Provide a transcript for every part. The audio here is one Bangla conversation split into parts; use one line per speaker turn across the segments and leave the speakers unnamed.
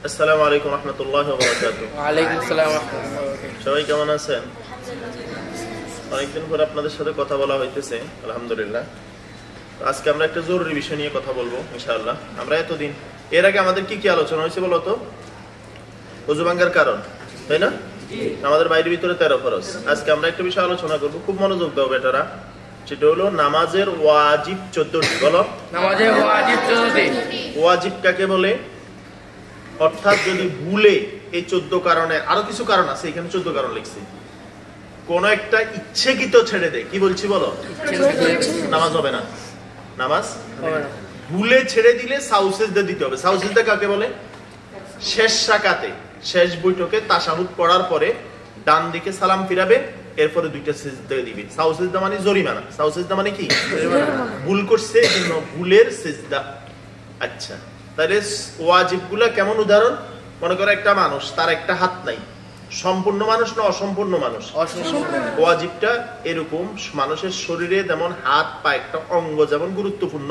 আসসালামু আলাইকুম রাহমাতুল্লাহি ওয়া বারাকাতুহু।
ওয়া আলাইকুম আসসালাম ওয়া রাহমাতুল্লাহি ওয়া বারাকাতুহু।
সবাই কেমন আছেন? অনেকদিন পর আপনাদের সাথে কথা বলা হইতেছে, আলহামদুলিল্লাহ। আজকে আমরা একটা জরুরি বিষয় নিয়ে কথা বলবো ইনশাআল্লাহ। আমরা এতদিন এর আগে আমাদের কি কি আলোচনা হয়েছে বলো তো? ওযু ভাঙার কারণ, তাই না? আমাদের বাইরের ভিতরে 13 ফরজ। আজকে আমরা একটা বিষয় আলোচনা করব, খুব মনোযোগ দাও বেটারা। সেটা হলো নামাজের ওয়াজিব 14টি। বলো,
নামাজের ওয়াজিব 14টি।
ওয়াজিব কাকে বলে? অর্থাৎ যদি ভুলে এই 14 কারণে, আরো কিছু কারণ আছে, এখানে 14 কারণ লিখছি, কোন একটা ইচ্ছাকৃত ছেড়ে দেয়, কি বলছি বলো, নামাজ হবে না। নামাজ ভুলে ছেড়ে দিলে সাউসেজদা দিতে হবে। সাউসেজদা কাকে বলে? শেষ রাকাতে, শেষ বৈঠকে তাশাহুদ পড়ার পরে ডান দিকে সালাম ফিরাবে, এরপরে দুইটা সিজদা দিবে। সাউসেজদা মানে জরিমানা। সাউসেজদা মানে কি? ভুল করছে এজন্য ভুলের সিজদা। আচ্ছা, তাহলে ওয়াজিবগুলা কেমন উদাহরণ? মনে করো একটা মানুষ, তার একটা হাত নাই, সম্পূর্ণ মানুষ না অসম্পূর্ণ মানুষ? ওয়াজিবটা এরকম, মানুষের শরীরে যেমন হাত পা একটা অঙ্গ যেমন গুরুত্বপূর্ণ,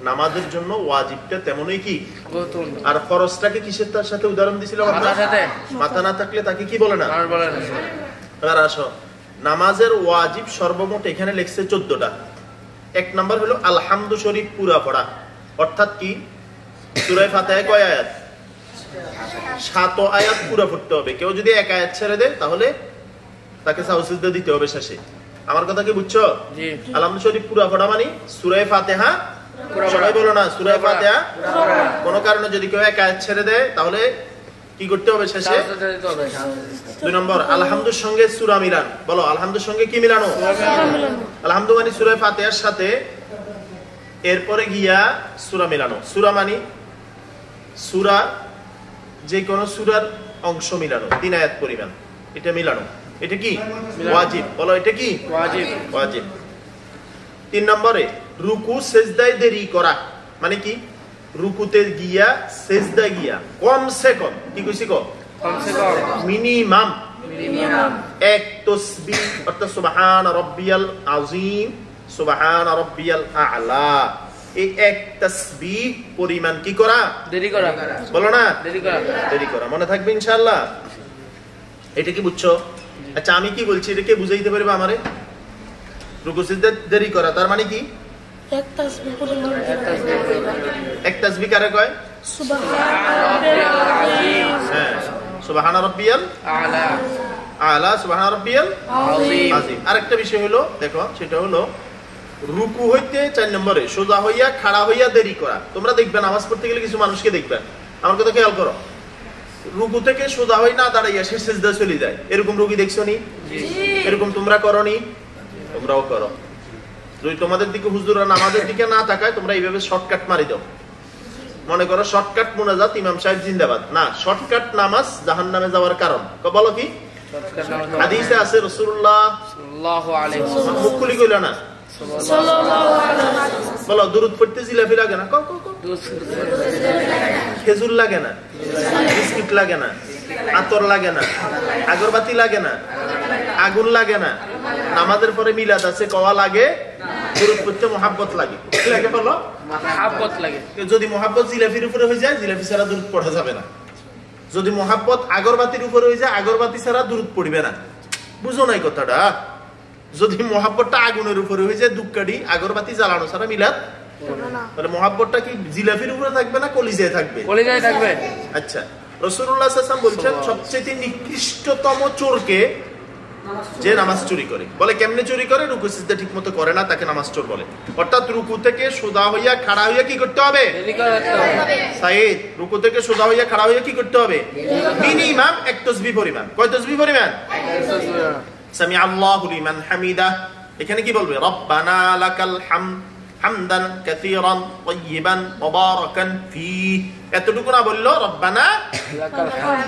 নামাজের জন্য ওয়াজিবটা তেমনই কি গুরুত্বপূর্ণ। আর ফরজটাকে কিসের তার সাথে উদাহরণ দিয়েছিলাম আমরা? মাথা না থাকলে তাকে কি বলে না? আর আসো, নামাজের ওয়াজিব সর্বমোট এখানে লিখছে 14টা। এক নাম্বার হলো আলহামদু শরীফ পুরা পড়া, অর্থাৎ কি সূরা ফাতিহা কয় আয়াত? 7 আয়াত পুরা পড়তে হবে। কেউ যদি এক আয়াত ছেড়ে দেয় তাহলে তাকে সাউসিজদা দিতে হবে শেষে। আমার কথা কি বুঝছো? জি। আলহামদু শরীফ পুরা পড়া মানে সূরা ফাতিহা, সবাই বলো না সূরা ফাতিহা। কোন কারণে যদি কেউ এক আয়াত ছেড়ে দেয় তাহলে কি করতে হবে শেষে? 2 নম্বর আলহামদুর সঙ্গে সূরা মিলান। বলো, আলহামদুর সঙ্গে কি মিলানো? আলহামদু মানে সূরা ফাতিহার সাথে এরপরে গিয়া সূরা মিলানো। সূরা মানে সূরা, যে কোন সূরার অংশ মিলানো, 3 আয়াত পরিমাণ, এটা মিলানো। এটা কি ওয়াজিব? বলো, এটা কি ওয়াজিব? ওয়াজিব। 3 নম্বরে রুকু সেজদায় দেরি করা, মানে কি রুকুতে গিয়া সেজদা গিয়া কমসে কম, কি কইছি গো, কমসে কম মিনিমাম এক তাসবিহ, অর্থাৎ সুবহান রাব্বিয়াল আযীম, সুবহান রাব্বিয়াল আ'লা, এই এক তাসবিহ পরিমাণ কি করা? দেরি করা। বলো না, দেরি করা। দেরি করা মনে থাকবে ইনশাআল্লাহ। এটা কি বুঝছো? আচ্ছা, আমি কি বলছি এটা কে বুঝাইতে পারবে আমারে? রুকু সিজদা দেরি করা তার মানে কি?
এক তাসবিহ পরিমাণ।
এক তাসবিহ কারে কয়? সুবহান রাব্বিয়াল আ'লা, আ'লা সুবহান রাব্বিয়াল আযীম। আরেকটা বিষয় হলো, দেখো, সেটা হলো রুকু হইতে 4 নম্বরে সোজা হইয়া খাড়া হইয়া দেরি করা। তোমরা দেখবে নামাজ পড়তে গেলে কিছু মানুষকে দেখবে, আমার কথা খেয়াল করো, রুকু থেকে সোজা হই না দাঁড়াইয়া সে সিজদা চলে যায়। এরকম রুগী দেখছো নি? এরকম তোমরা করো নি? তোমরাও করো। যদি তোমাদের দিকে হুজুররা নামাজের দিকে না তাকায়, তোমরা এইভাবে শর্টকাট মারি দাও। মনে করো শর্টকাট মুনাজাত, ইমাম সাহেব জিন্দাবাদ। না, শর্টকাট নামাজ জাহান্নামে যাওয়ার কারণ। বলো কি? হাদিসে আছে রাসূলুল্লাহ সাল্লাল্লাহু আলাইহি ওয়াসাল্লাম, মুখ খুলি কইলা না সাল্লাল্লাহু আলাইহি ওয়াসাল্লাম, বলো দুরূদ পড়তে জিলাপি লাগে না? খেজুর লাগে না? বিস্কিট লাগে না? আতর লাগে না? আগরবাতি লাগে না? আগুন লাগে না? নামাজের পরে মিলাদ আছে, কওয়া লাগে, দুরূদ পড়তে মুহাব্বত লাগে। কি লাগে বলো? মুহাব্বত লাগে। যদি মুহাব্বত জিলাপির উপরে হয়ে যায়, জিলাপি ছাড়া দুরূদ পড়া যাবে না। যদি মুহাব্বত আগরবাতির উপরে হয়ে যায়, আগরবাতি ছাড়া দুরূদ পড়বে না। বুঝো নাই কথাটা? যদি মুহাব্বতটা আগুনের উপরে হয়ে যায়, দুক্কাডি আগরবাতি জ্বালানো ছাড়া মিলাদ তাহলে মুহাব্বতটা কি জিলাপির উপরে থাকবে না কলিজায় থাকবে? কলিজায় থাকবে। আচ্ছা, রাসূলুল্লাহ সাল্লাল্লাহু আলাইহি ওয়াসাল্লাম বলছেন সবচেয়ে নিকৃষ্টতম চোরকে যে নামাজ চুরি করে। বলে কেমনে চুরি করে? রুকু সিজদা ঠিকমতো করে না, তাকে নামাজ চোর বলে। অর্থাৎ রুকু থেকে সোজা হইয়া খাড়া হইয়া কি করতে হবে? সাইদ, রুকু থেকে সোজা হইয়া খাড়া হইয়া কি করতে হবে? মিনিমাম এক তাসবিহ পরিমাণ। কয় তাসবিহ পরিমাণ? সামি আল্লাহু লিমান হামিদা। এখানে কি বলবে? রব্বানা লাকাল হামদ হামদান কাসীরান তাইয়িবান মুবারাকান ফি। এতটুকু না বললো রব্বানা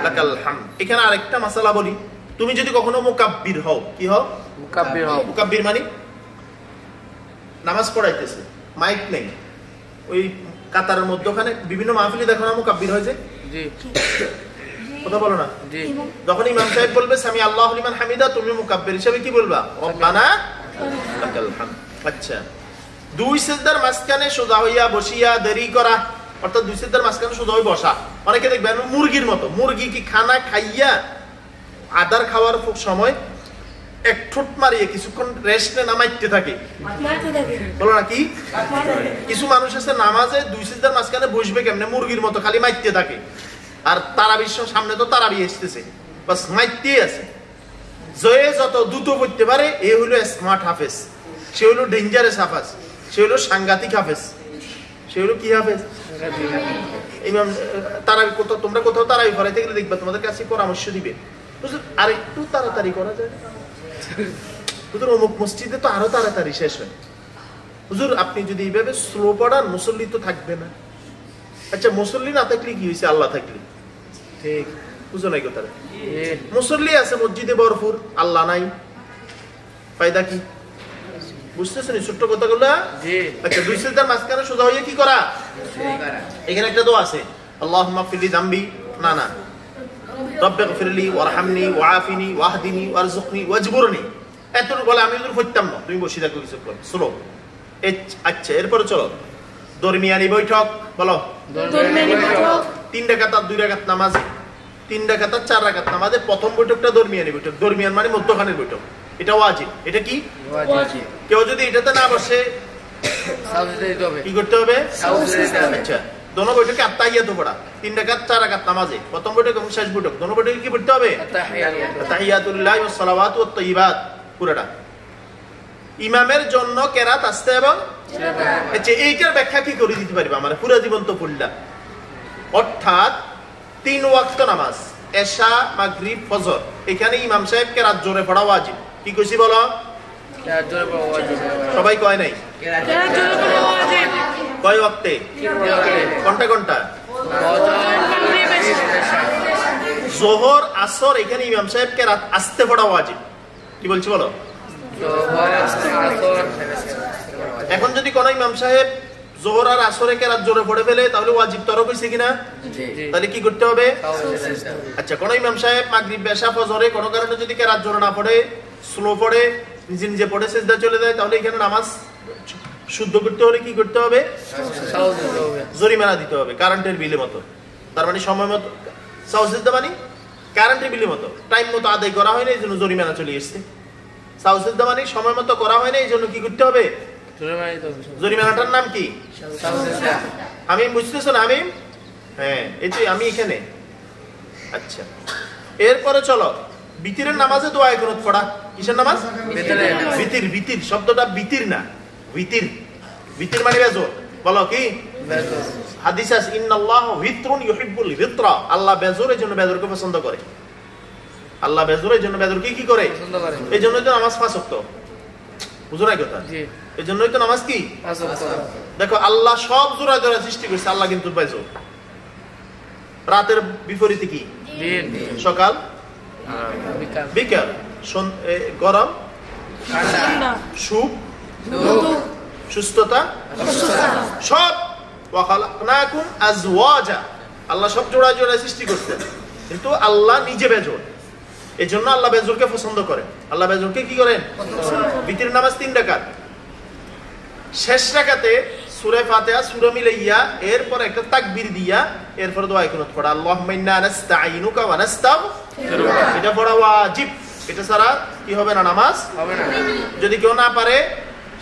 লাকাল হামদ। এখানে আরেকটা মাসালা বলি, তুমি যদি কখনো মুকাব্বির হও, কি হও? মুকাব্বির হও। মুকাব্বির মানে নামাজ পড়াইতেছে, মাইক নেই, ওই কাতারের মধ্যখানে বিভিন্ন মাহফিলে দেখো না মুকাব্বির হয়েছে? জি। কথা বলো না? জি। যখন ইমাম সাহেব বলবে সামি আল্লাহু লিমান হামিদা, তুমি মুকাব্বির হিসেবে কি বলবা? রব্বানা লাকাল হামদ। আচ্ছা, দুই সিজদার মাঝখানে সোজা হইয়া বসিয়া দেরি করা, অর্থাৎ দুই সিজদার মাঝখানে সোজা হয়ে বসা। অনেকে দেখবেন মুরগির মতো, মুরগি কি খানা খাইয়া আদার খাওয়ার সময় এক ঠোঁট মারিয়ে কিছুক্ষণ রেস্টে নামাইতে থাকে,
মারতে থাকে
বলো না কি? কিছু মানুষ আছে নামাজে দুই সিজদার মাঝখানে বসবে কেমনে, মুরগির মতো খালি মাইতে থাকে। আর তারাবির সামনে তো তারাবি আসতেছে, বাস মাইতেই আছে। জয়ে যত দ্রুত পড়তে পারে এ হলো স্মার্ট হাফেজ, সে হলো ডেঞ্জারাস হাফেজ, সে হলো সাংঘাতিক হাফেজ, সে হলো কি হাফেজ? ইমাম তারাবি কোথাও, তোমরা কোথাও তারাবি পড়াইতে গেলে দেখবা তোমাদের কাছে পরামর্শ দিবে, হুজুর আর একটু তাড়াতাড়ি করা যায়, হুজুর অমুক মসজিদে তো আরো তাড়াতাড়ি শেষ হয়, হুজুর আপনি যদি এইভাবে স্লো পড়ান মুসল্লি তো থাকবে না। আচ্ছা মুসল্লি না থাকলে কি হয়েছে, আল্লাহ থাকলে? ঠিক বুঝো নাই কথা? মুসল্লি আছে মসজিদে ভরপুর, আল্লাহ নাই, ফায়দা কি? বুঝতেছেন ছোট্ট কথাগুলো? আচ্ছা দুই সিজদার মাঝখানে সোজা হয়ে কি করা? এখানে একটা দোয়া আছে, আল্লাহুম্মা ফিরলি যামবি, না না, রব্বিগফিরলি ওয়ারহামনি ওয়াআফিনি ওয়াহদিনি ওয়ারযুকনি ওয়াজবুরনি, এতটুকু বলে আমি ওদের পড়তাম না, তুমি বসে থাকো কিছুক্ষণ স্লো। আচ্ছা এরপরে চলো দরমিয়ানি বৈঠক, বলো
দরমিয়ানি বৈঠক।
3 রাকাত আর 2 রাকাত নামাজে, 3 রাকাত আর 4 রাকাত নামাজে প্রথম বৈঠকটা দরমিয়ানি বৈঠক। দরমিয়ান মানে মধ্যখানের বৈঠক, এটা ওয়াজিব। এটা কি
ওয়াজিব।
কেউ যদি এটাতে না বসে কি করতে হবে? আচ্ছা দোনো বৈঠকে আত্তাহিয়াতু পড়া, 3 রাকাত 4 রাকাত নামাজে প্রথম বৈঠক এবং শেষ বৈঠক দোনো বৈঠকে কি পড়তে হবে? আত্তাহিয়াতুল্লাহি ওয়াস সালাওয়াতু ওয়াত তাইয়্যিবাত, পুরোটা। ইমামের জন্য কেরাত আসতে এবং আচ্ছা এইটার ব্যাখ্যা কি করে দিতে পারবে? আমরা পুরো জীবন তো পড়লাম, অর্থাৎ 3 ওয়াক্ত নামাজ এশা মাগরিব ফজর, এখানে ইমাম সাহেব কেরাত জোরে পড়া ওয়াজিব। কি কইছি বলো? সবাই কয় নাই? কয় ওয়াক্তে, কোনটা কোনটা? জোহর আসর, এখানে ইমাম সাহেব কেরাত আসতে পড়া ওয়াজিব। কি বলছি বলো? এখন যদি কোন ইমাম সাহেব জোহর আর আসরে কেরাত জোরে পড়ে ফেলে তাহলে ওয়াজিব তরক হইছে কিনা? তাহলে কি করতে হবে? আচ্ছা কোন ইমাম সাহেব মাগরিব এশা ফজরে কোনো কারণে যদি কেরাত জোরে না পড়ে, স্লো পড়ে, নিজে নিজে পড়ে সিজদা চলে যায়, তাহলে এখানে নামাজ শুদ্ধ করতে হলে কি করতে হবে? জরিমানা দিতে হবে কারেন্টের বিলের মতো। তার মানে সময় মতো সাউসিজদা মানে কারেন্টের বিলের মতো টাইম মতো আদায় করা হয় না, এই জন্য জরিমানা চলে এসছে। সাউসিজদা মানে সময় মতো করা হয় না, এই জন্য কি করতে হবে? জরিমানাটার নাম কি? আমি বুঝতেছো না? আমি হ্যাঁ এই যে আমি এখানে। আচ্ছা এরপরে চলো বিতিরের নামাজে দোয়া কুনুত পড়া। কিসের নামাজ? বিতির। বিতির শব্দটা বিতির না, বিতির। বিতির মানে বেজর। বলো কি? হাদিস আছে ইন্নাল্লাহু ভিতরুন ইউহিব্বুল ভিতরা, আল্লাহ বেজর, এই জন্য বেজরকে পছন্দ করে। আল্লাহ বেজর, এই জন্য বেজরকে কি করে? এই জন্যই তো নামাজ 5 ওয়াক্ত। বুঝো না কথা? এই জন্যই তো নামাজ কি? দেখো আল্লাহ সব জোড়া জোড়া সৃষ্টি করছে, আল্লাহ কিন্তু বেজর। রাতের বিপরীতে কি? সকাল বিকাল, গরম সুখ সুস্থতা সব। ওয়াখালাকনাকুম আজওয়াজা, আল্লাহ সব জোড়া জোড়া সৃষ্টি করছেন, কিন্তু আল্লাহ নিজে বেজর। এই জন্য আল্লাহ বেজরকে পছন্দ করেন। আল্লাহ বেজরকে কি করেন? বিতির নামাজ 3 রাকাত। শেষ রাকাতে সূরা ফাতিহা সূরা মিলাইয়া এরপর একটা তাকবীর দিয়া এরপর দোয়া কুনুত পড়া। আল্লাহুম্মা ইন্না নাস্তাঈনুকা ওয়া নাস্তাগফিরুকা, এটা পড়া ওয়াজিব। এটা ছাড়া কি হবে না? নামাজ হবে না। যদি কেউ না পারে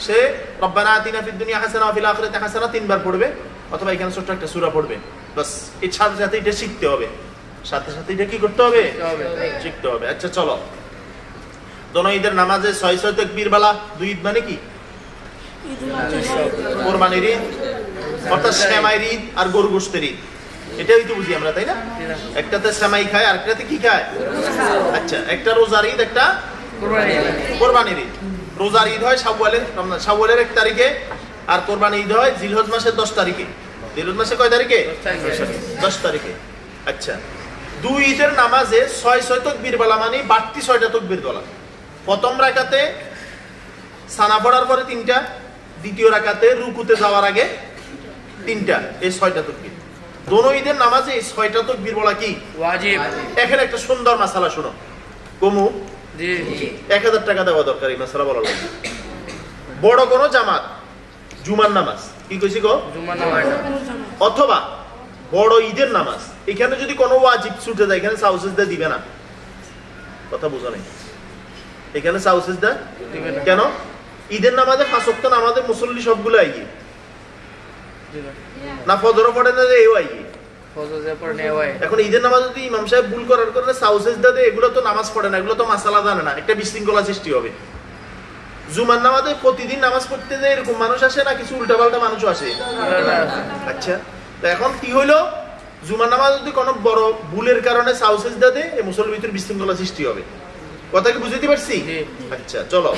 সে রব্বানা আতিনা ফিদ দুনিয়া হাসানা ওয়া ফিল আখিরাতি হাসানা 3 বার পড়বে, অথবা এখানে ছোট একটা সূরা পড়বে, বাস। এর সাথে সাথে এটা শিখতে হবে, সাথে সাথে এটা কি করতে হবে? শিখতে হবে। আচ্ছা চলো দোনো ঈদের নামাজে 6 তাকবীর বালা। 2 ঈদ মানে কি? কোরবানির ঈদ, অর্থাৎ সেমাইর ঈদ আর গরু গোশতের ঈদ, এটাই তো বুঝি আমরা, তাই না? একটাতে সেমাই খায় আর একটাতে কি খায়? আচ্ছা একটা রোজার ঈদ, একটা কোরবানির ঈদ। রোজার ঈদ হয় শাওয়ালের 1 তারিখে, আর কোরবানি ঈদ হয় জিলহজ মাসের 10 তারিখে। জিলহজ মাসে কয় তারিখে? 10 তারিখে। আচ্ছা 2 ঈদের নামাজে 6 তাকবীর বলা মানে বাড়তি 6টা তাকবীর বলা। প্রথম রাকাতে সানা পড়ার পরে 3টা, দ্বিতীয় রাকাতে রুকুতে যাওয়ার আগে 3টা, এই 6টা তাকবীর। দোনো ঈদের নামাজে এই 6টা তাকবীর বলা কি? ওয়াজিব। এখানে একটা সুন্দর মাসালা শুনো। কমু 1000 টাকা দেওয়া দরকার এই মাসালা বলা লাগবে। বড় কোনো জামাত জুমার নামাজ কি কইছি গো?
জুমার নামাজ
অথবা বড় ঈদের নামাজ। এখানে যদি কোনো ওয়াজিব ছুটে যায় এখানে সাউসেজদা দিবে না। কথা বোঝা নাই? এখানে সাউসেজদা
দিবে না।
কেন? ঈদের নামাজে 5 ওয়াক্ত নামাজে মুসল্লি সবগুলো আইয়ে
দিবে
না, ফজর পড়ে না যে এও আইয়ে।
ফজরের পর নেওয়ায়
এখন ঈদের নামাজ যদি ইমাম সাহেব ভুল করার কারণে সাউসেজদা দেয়, এগুলো তো নামাজ পড়ে না, এগুলো তো মাসালা জানে না, একটা বিশৃঙ্খলা সৃষ্টি হবে। জুমার নামাজে প্রতিদিন নামাজ পড়তে যায় এরকম মানুষ আসে না, কিছু উল্টাপাল্টা মানুষও আসে। আচ্ছা, তো এখন কি হইলো, জুমার নামাজ যদি কোনো বড় ভুলের কারণে সাউসেজদা দেয়, এই মুসল্লির ভিতরে বিশৃঙ্খলা সৃষ্টি হবে। কথা কি বুঝতে পারছি?
জি।
আচ্ছা চলো,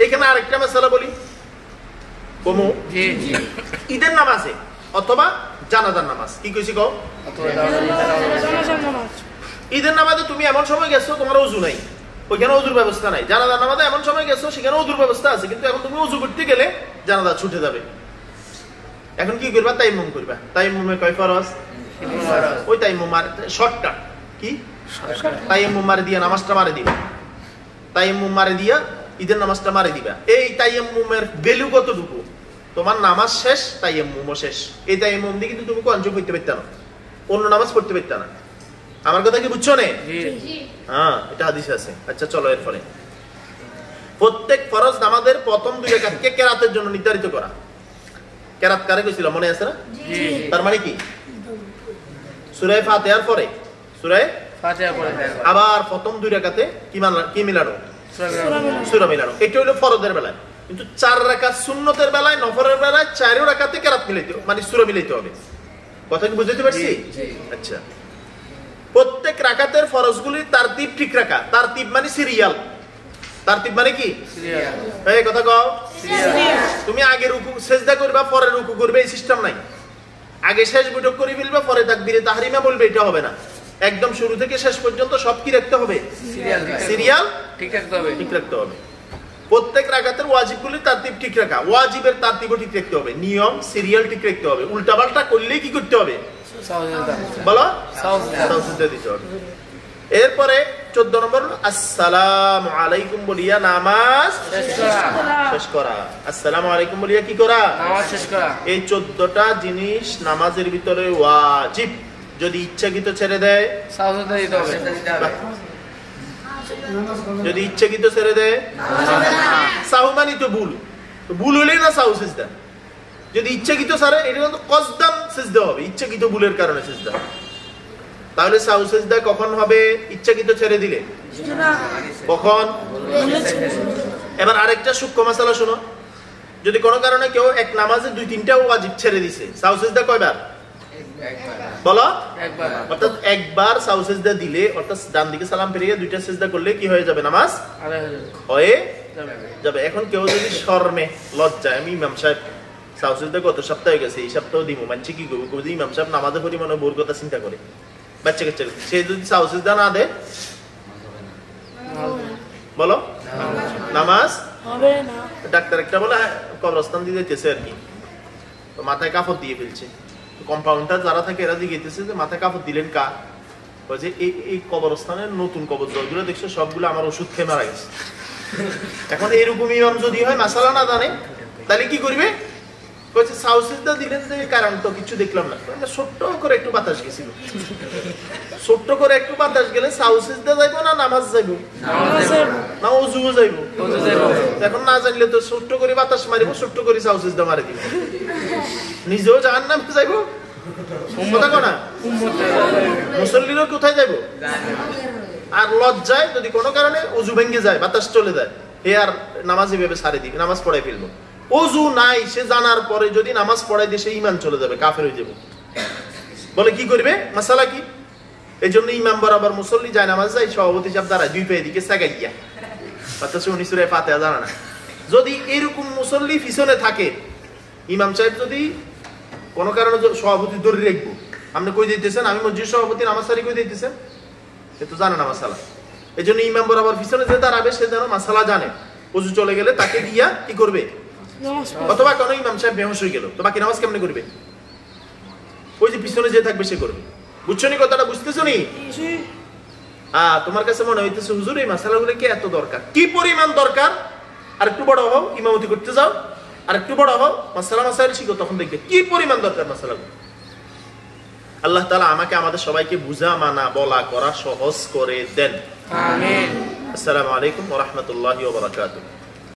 এখানে আরেকটা মাসালা বলি। কমু
জি জি
ঈদের নামাজে অথবা জানাজার নামাজ, কি কইছি কও?
জানাজার নামাজ
ঈদের নামাজে তুমি এমন সময় গেছো তোমার ওযু নাই, ওইখানে ওযুর ব্যবস্থা নাই। জানাজার নামাজে এমন সময় গেছো সেখানে ওযুর ব্যবস্থা আছে, কিন্তু এখন তুমি ওযু করতে গেলে জানাজা ছুটে যাবে। এখন কি করবা? তাইমুম করবা। তাইমুমে কয় ফরজ? ওই তাইমুম আর শর্টকাট কি তাইমুম মারে দিয়া নামাজটা মারে দিবা। তাইমুম মারে দিয়া ঈদের নামাজটা মারে দিবা। এই তাইমুমের ভ্যালু কতটুকু? তোমার নামাজ শেষ, তাইমুমও শেষ। এই তাইমুম দিয়ে কিন্তু তুমি কোরআন পড়তে পারতে না, অন্য নামাজ পড়তে পারতে না। আমার কথা কি বুঝছো না?
জি
হ্যাঁ, এটা হাদিসে আছে। আচ্ছা চলো, এরপরে প্রত্যেক ফরজ নামাজের প্রথম 2 রাকাতকে কেরাতের জন্য নির্ধারিত করা। কেরাত কারে কইছিল মনে আছে না?
জি
তার মানে কি? সূরা ফাতিহার পরে সূরা
ফাতিহা পড়ে
আবার প্রথম 2 রাকাতে কি মিলানো? সূরা মিলানো। এটা হলো ফরজের বেলায়। কিন্তু 4 রাকাত সুন্নতের বেলায়, নফলের বেলায় 4 রাকাতে কেরাত মিলাইতে মানে সূরা মিলাইতে হবে। কথা কি বুঝতে পারছি?
জি।
আচ্ছা, প্রত্যেক রাকাতের ফরজগুলির তারতিব ঠিক রাখা। তারতিব মানে সিরিয়াল। তারতিব মানে কি?
সিরিয়াল
এই কথা কও।
সিরিয়াল
তুমি আগে রুকু সেজদা করবা, পরে রুকু করবে, এই সিস্টেম নাই। আগে শেষ বৈঠক করে ফেলবে, পরে তাকবীরে তাহরিমা বলবে, এটা হবে না। একদম শুরু থেকে শেষ পর্যন্ত সব কি রাখতে হবে? সিরিয়াল
ঠিক রাখতে হবে।
ঠিক রাখতে হবে। প্রত্যেক রাকাতের ওয়াজিবগুলির তারতিব ঠিক রাখা, ওয়াজিবের তারতিবও ঠিক রাখতে হবে, নিয়ম সিরিয়াল ঠিক রাখতে হবে। উল্টাপাল্টা করলেই কি করতে হবে? বলো, সাউসিদা দিতে হবে। এরপরে 14 নম্বর আসসালামু আলাইকুম বলিয়া নামাজ শেষ করা। আসসালামু আলাইকুম বলিয়া কি করা?
নামাজ শেষ করা।
এই 14টা জিনিস নামাজের ভিতরে ওয়াজিব। যদি ইচ্ছাকৃত ছেড়ে দেয়,
সাউসিদা দিতে হবে।
যদি ইচ্ছাকৃত ছেড়ে দেয়, সাহু মানে তো ভুল, ভুল হলেই না সাহু সিজদা। যদি ইচ্ছাকৃত ছাড়ে, এটা কিন্তু কসদান সিজদা হবে, ইচ্ছাকৃত ভুলের কারণে সিজদা। তাহলে সাহু সিজদা কখন হবে? ইচ্ছাকৃত ছেড়ে দিলে। কখন? এবার আরেকটা সূক্ষ্ম মাসালা শোনো। যদি কোনো কারণে কেউ এক নামাজে 2-3টা ওয়াজিব ছেড়ে দিছে, সাহু সিজদা কয়বার? বলো,
একবার।
অর্থাৎ একবার সাহু সিজদা দিলে, অর্থাৎ ডান দিকে সালাম ফিরিয়ে 2টা সিজদা করলে কি হয়ে যাবে? নামাজ হয়ে যাবে। এখন কেউ যদি শরমে, লজ্জায়, আমি ইমাম সাহেব সাহু সিজদা গত সপ্তাহে গেছে, এই সপ্তাহ দিব, মানছি কি করবো? ইমাম সাহেব নামাজের পরিমাণে বোর কথা চিন্তা করে, বাচ্চা কাচ্চা, সে যদি সাহু সিজদা না দেয়, বলো নামাজ
হবে না।
ডাক্তার একটা বলে কবরস্থান দিয়ে যেতেছে আর কি, তো মাথায় কাপড় দিয়ে ফেলছে। কম্পাউন্ডার যারা থাকে এরা জিজ্ঞেস যে মাথায় কাপড় দিলেন কা? বলছে এই কবরস্থানের নতুন কবর জলগুলো দেখছো সবগুলো আমার ওষুধ খেয়ে মারা গেছে। এখন এইরকম ইমাম যদি হয়, মাসালা না জানে, তাহলে কি করবে? বলছে সাউসিজদা দিলেন যে কারণ তো কিছু দেখলাম না, ছোট্ট করে একটু বাতাস গেছিল, ছোট্ট করে একটু বাতাস গেলে সাউসিজদা যাইবো না নামাজ যাইবো না ওযুও যাইবো? এখন না জানলে তো ছোট্ট করে বাতাস মারিব, ছোট্ট করে সাউসিজদা মারি দিব, নিজেও জাহান্নামে যাইবো। কথা কনা মুসল্লিরও কোথায় যাইবো? আর লজ্জায় যদি কোনো কারণে ওযু ভেঙে যায়, বাতাস চলে যায়, এ আর নামাজ এভাবে ছাড়ে দিবে, নামাজ পড়াই ফেলবো। ওযু নাই সে জানার পরে যদি নামাজ পড়াই দিয়ে সে ঈমান চলে যাবে, কাফের হয়ে যাবে। বলে কি করবে? মাসালা কি? এই জন্য ইমাম বরাবর মুসল্লি যায় নামাজ যায়, সভাপতি সাহেব দাঁড়ায় 2 পায়ে দিকে সাগাই গিয়া, অর্থাৎ উনি সূরা ফাতিহা জানে না। যদি এরকম মুসল্লি পিছনে থাকে, ইমাম সাহেব যদি কোনো কারণে সভাপতি ধরে রাখবো, আপনি কই দিতেছেন আমি মসজিদ সভাপতি, নামাজ সারি কই দিতেছেন, এ তো জানে না মাসালা। এই জন্য ইমাম বরাবর পিছনে যে দাঁড়াবে সে যেন মাসালা জানে। ওযু চলে গেলে তাকে গিয়া কি করবে? অথবা কোনো ইমাম সাহেব বেহুশ হয়ে গেল, তো বাকি নামাজ কেমনে করবে? ওই যে পিছনে যে থাকবে সে করবে। বুঝছো নি কথাটা? বুঝতেছো নি? তোমার কাছে মনে হইতেছে হুজুর এই মাসালাগুলো কি এত দরকার? কি পরিমাণ দরকার? আর একটু বড় হও, ইমামতি করতে যাও, আর একটু বড় হও, মাসালা মাসাইল শিখো, তখন দেখবে কি পরিমাণ দরকার মাসালাগুলো। আল্লাহ তাআলা আমাকে আমাদের সবাইকে বুঝা মানা বলা করা সহজ করে দেন।
আমিন।
আসসালামু আলাইকুম ওয়া রাহমাতুল্লাহি ওয়া বারাকাতুহু।